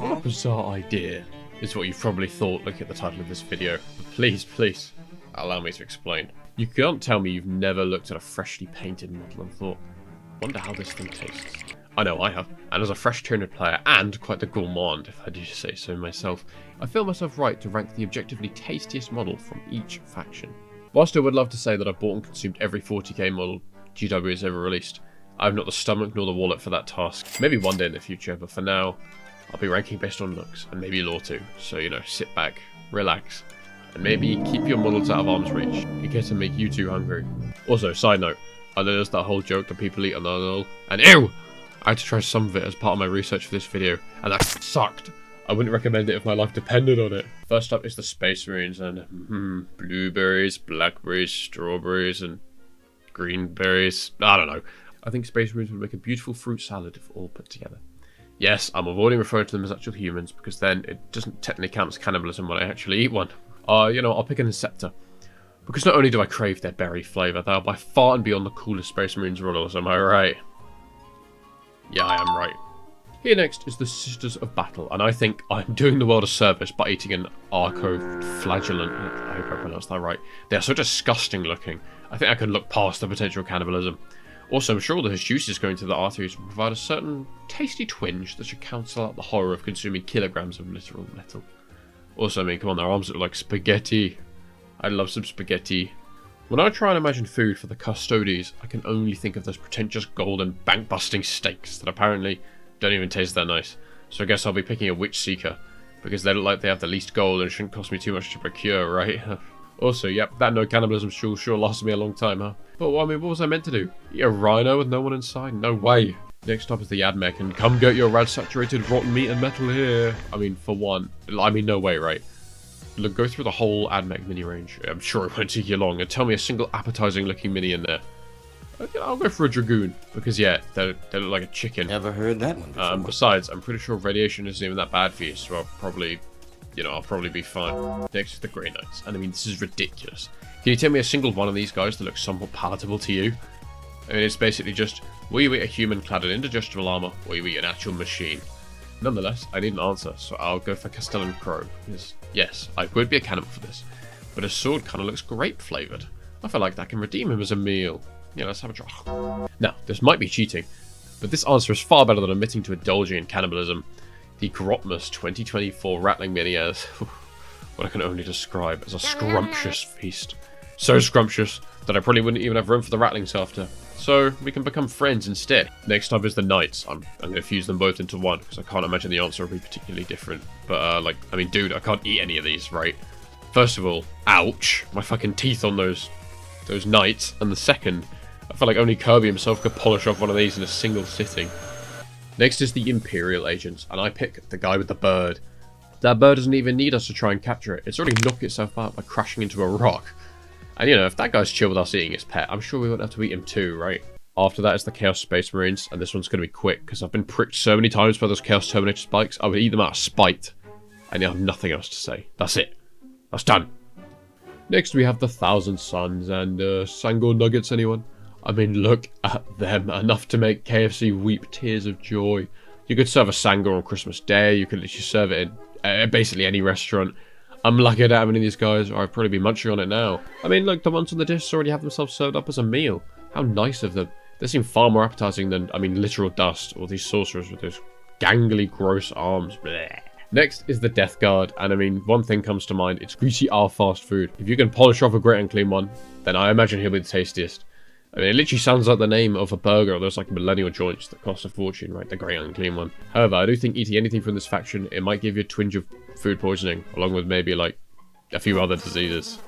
What a bizarre idea, is what you've probably thought looking at the title of this video. But please, allow me to explain. You can't tell me you've never looked at a freshly painted model and thought, wonder how this thing tastes. I know I have, and as a fresh Tyranid player, and quite the gourmand if I do say so myself, I feel myself right to rank the objectively tastiest model from each faction. Whilst I would love to say that I've bought and consumed every 40k model GW has ever released, I have not the stomach nor the wallet for that task. Maybe one day in the future, but for now, I'll be ranking based on looks, and maybe lore too. So, you know, sit back, relax, and maybe keep your models out of arm's reach, in case I make you too hungry. Also, side note, I know there's that whole joke that people eat on the and ew! I had to try some of it as part of my research for this video, and that sucked. I wouldn't recommend it if my life depended on it. First up is the Space Marines, and blueberries, blackberries, strawberries, and greenberries. I don't know. I think Space Marines would make a beautiful fruit salad if all put together. Yes, I'm avoiding referring to them as actual humans, because then it doesn't technically count as cannibalism when I actually eat one. You know, I'll pick an Adepta. Because not only do I crave their berry flavour, they are by far and beyond the coolest Space Marines models, am I right? Yeah, I am right. Here next is the Sisters of Battle, and I think I'm doing the world a service by eating an arco-flagellant. I hope I pronounced that right. They are so disgusting looking. I think I could look past the potential cannibalism. Also, I'm sure that his juices going to the arteries will provide a certain tasty twinge that should cancel out the horror of consuming kilograms of literal metal. Also, I mean, come on, their arms look like spaghetti. I love some spaghetti. When I try and imagine food for the Custodes, I can only think of those pretentious golden bank-busting steaks that apparently don't even taste that nice. So I guess I'll be picking a Witch Seeker, because they look like they have the least gold and it shouldn't cost me too much to procure, right? Also, yep, that no cannibalism sure lasted me a long time, huh? But, I mean, what was I meant to do? Eat a rhino with no one inside? No way. Next up is the Admech, and come get your rad-saturated rotten meat and metal here. I mean, for one, I mean, no way, right? Look, go through the whole Admech mini range. I'm sure it won't take you long, and tell me a single appetizing looking mini in there. I'll go for a Dragoon, because yeah, they look like a chicken. Never heard that one before. Besides, I'm pretty sure radiation isn't even that bad for you, so I'll probably be fine. Next is the Grey Knights, and I mean, this is ridiculous. Can you tell me a single one of these guys that looks somewhat palatable to you? I mean, it's basically just, will you eat a human clad in indigestible armor, or you eat an actual machine? Nonetheless, I need an answer, so I'll go for Castellan Crow, because yes, I would be a cannibal for this, but his sword kind of looks grape flavoured. I feel like that can redeem him as a meal. Yeah, let's have a try. Now, this might be cheating, but this answer is far better than admitting to indulging in cannibalism. The Grotmas 2024 Rattling Mini as what I can only describe as a scrumptious feast. So scrumptious that I probably wouldn't even have room for the rattlings after. So we can become friends instead. Next up is the Knights. I'm going to fuse them both into one because I can't imagine the answer will be particularly different. But like, I mean, dude, I can't eat any of these, right? First of all, ouch, my fucking teeth on those Knights. And the second, I feel like only Kirby himself could polish off one of these in a single sitting. Next is the Imperial agents, and I pick the guy with the bird. That bird doesn't even need us to try and capture it. It's already knocked itself out by crashing into a rock. And you know, if that guy's chill with us eating his pet, I'm sure we won't have to eat him too, right? After that is the Chaos Space Marines, and this one's going to be quick, because I've been pricked so many times by those Chaos Terminator spikes, I would eat them out of spite. And I have nothing else to say. That's it. That's done. Next we have the Thousand Suns, and Sangor Nuggets, anyone? I mean, look at them. Enough to make KFC weep tears of joy. You could serve a Sangor on Christmas Day, you could literally serve it in basically any restaurant. I'm lucky I don't have any of these guys, or I'd probably be munching on it now. I mean, look, the ones on the dish already have themselves served up as a meal. How nice of them. They seem far more appetizing than, I mean, literal dust, or these sorcerers with those gangly, gross arms. Blech. Next is the Death Guard, and I mean, one thing comes to mind, it's greasy fast food. If you can polish off a great and clean one, then I imagine he'll be the tastiest. I mean, it literally sounds like the name of a burger, or those like millennial joints that cost a fortune, right? The great unclean one. However, I do think eating anything from this faction, it might give you a twinge of food poisoning, along with maybe like a few other diseases.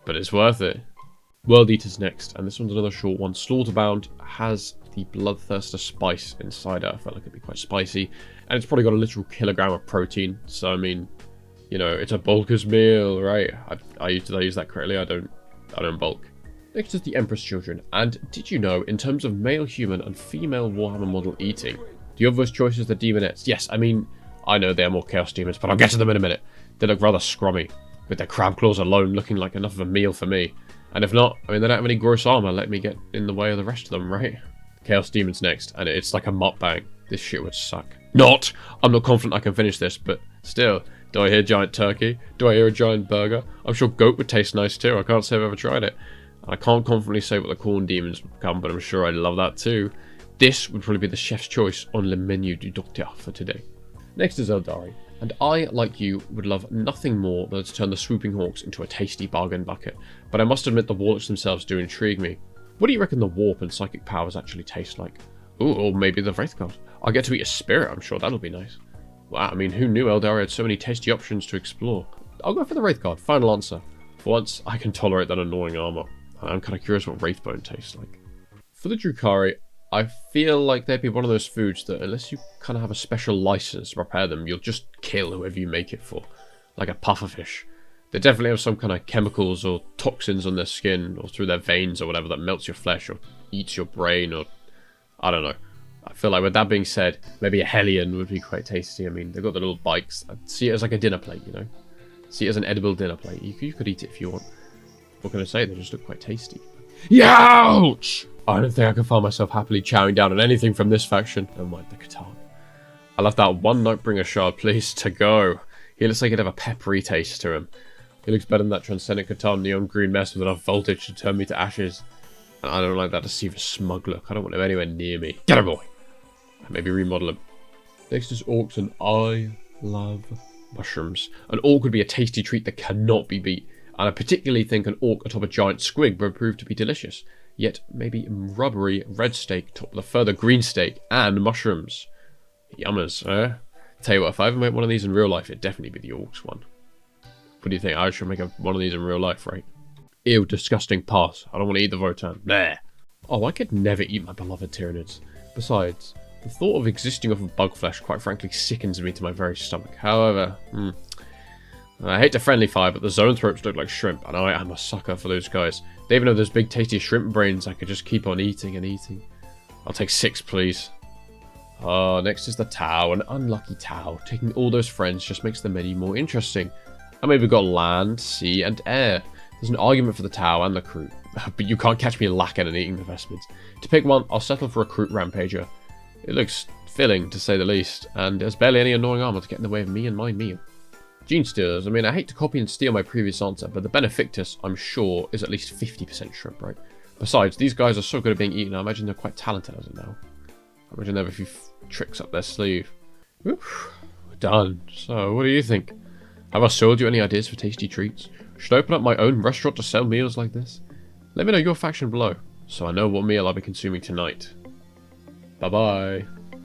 But it's worth it. World Eater's next, and this one's another short one. Slaughterbound has the Bloodthirster spice inside it. I felt like it'd be quite spicy, and it's probably got a literal kilogram of protein. So I mean, you know, it's a bulker's meal, right? Did I use that correctly? I don't bulk. Next is the Empress Children, and did you know, in terms of male human and female Warhammer model eating, the obvious choice is the Demonettes. Yes, I mean, I know they're more Chaos Demons, but I'll get to them in a minute. They look rather scrummy, with their crab claws alone looking like enough of a meal for me. And if not, I mean, they don't have any gross armor, let me get in the way of the rest of them, right? Chaos Demons next, and it's like a mukbang. This shit would suck. Not! I'm not confident I can finish this, but still. Do I hear giant turkey? Do I hear a giant burger? I'm sure goat would taste nice too. I can't say I've ever tried it. And I can't confidently say what the corn demons would become, but I'm sure I'd love that too. This would probably be the chef's choice on le menu du docteur for today. Next is Aeldari, and I, like you, would love nothing more than to turn the swooping hawks into a tasty bargain bucket, but I must admit the warlocks themselves do intrigue me. What do you reckon the warp and psychic powers actually taste like? Ooh, or maybe the Wraith God. I get to eat a spirit, I'm sure that'll be nice. Wow, I mean, who knew Aeldari had so many tasty options to explore? I'll go for the Wraith God, final answer. For once, I can tolerate that annoying armor. I'm kind of curious what Wraithbone tastes like. For the Drukhari, I feel like they'd be one of those foods that, unless you kind of have a special license to prepare them, you'll just kill whoever you make it for. Like a pufferfish. They definitely have some kind of chemicals or toxins on their skin, or through their veins or whatever, that melts your flesh, or eats your brain, or... I don't know. I feel like with that being said, maybe a Hellion would be quite tasty. I mean, they've got the little bikes. I'd see it as like a dinner plate, you know? See it as an edible dinner plate. You could eat it if you want. What can I say? They just look quite tasty. Youch! I don't think I can find myself happily chowing down on anything from this faction. Never mind the Catan. I love that one Nightbringer shard, please, to go. He looks like he'd have a peppery taste to him. He looks better than that Transcendent Catan neon green mess with enough voltage to turn me to ashes. And I don't like that deceiver smug look. I don't want him anywhere near me. Get him, boy! Maybe remodel him. Next is orcs, and I love mushrooms. An orc would be a tasty treat that cannot be beat. And I particularly think an orc atop a giant squig would prove to be delicious. Yet maybe rubbery red steak topped with a further green steak and mushrooms. Yummers, eh? Tell you what, if I ever make one of these in real life, it'd definitely be the orcs one. What do you think? I should make one of these in real life, right? Ew, disgusting, pass. I don't want to eat the Votann. Bleh. Oh, I could never eat my beloved Tyranids. Besides, the thought of existing off of bug flesh quite frankly sickens me to my very stomach. However, I hate to friendly fire, but the zone throats look like shrimp, and I am a sucker for those guys. They even have those big tasty shrimp brains I could just keep on eating and eating. I'll take 6, please. Next is the Tau, an unlucky Tau. Taking all those friends just makes the menu more interesting. And maybe we've got land, sea, and air. There's an argument for the Tau and the crew, but you can't catch me lacking and eating the vestments. To pick one, I'll settle for a Recruit Rampager. It looks filling, to say the least, and there's barely any annoying armor to get in the way of me and my meal. Genestealers, I mean, I hate to copy and steal my previous answer, but the Benefactus, I'm sure, is at least 50% shrimp, right? Besides, these guys are so good at being eaten, I imagine they're quite talented as of now. I imagine they have a few tricks up their sleeve. Oof, we're done. So, what do you think? Have I sold you any ideas for tasty treats? Should I open up my own restaurant to sell meals like this? Let me know your faction below, so I know what meal I'll be consuming tonight. Bye-bye.